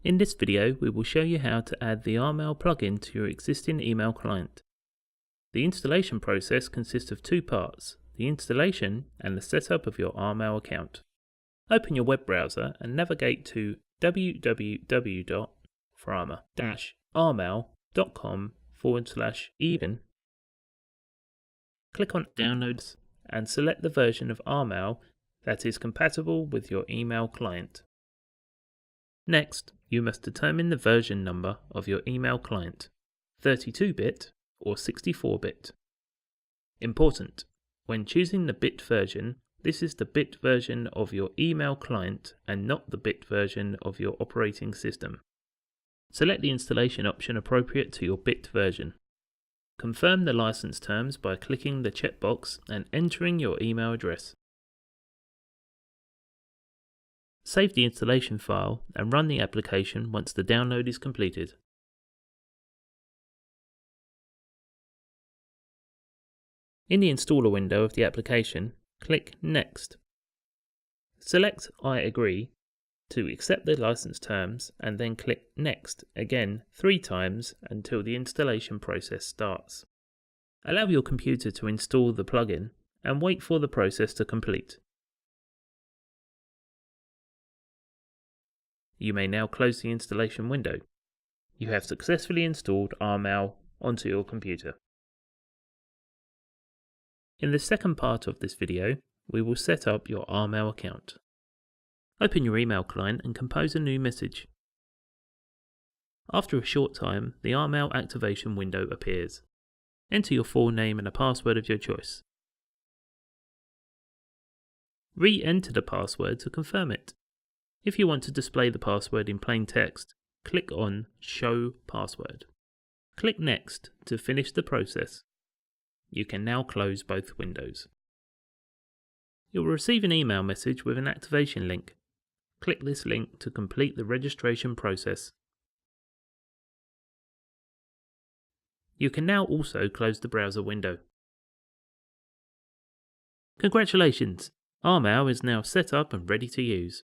In this video, we will show you how to add the RMail plugin to your existing email client. The installation process consists of two parts, the installation and the setup of your RMail account. Open your web browser and navigate to www.frama-rmail.com/even. Click on Downloads and select the version of RMail that is compatible with your email client. Next, you must determine the version number of your email client, 32-bit or 64-bit. Important: when choosing the bit version, this is the bit version of your email client and not the bit version of your operating system. Select the installation option appropriate to your bit version. Confirm the license terms by clicking the checkbox and entering your email address. Save the installation file and run the application once the download is completed. In the installer window of the application, click Next. Select I agree to accept the license terms and then click Next again 3 times until the installation process starts. Allow your computer to install the plugin and wait for the process to complete. You may now close the installation window. You have successfully installed RMail onto your computer. In the second part of this video, we will set up your RMail account. Open your email client and compose a new message. After a short time, the RMail activation window appears. Enter your full name and a password of your choice. Re-enter the password to confirm it. If you want to display the password in plain text, click on Show Password. Click Next to finish the process. You can now close both windows. You will receive an email message with an activation link. Click this link to complete the registration process. You can now also close the browser window. Congratulations! RMail is now set up and ready to use.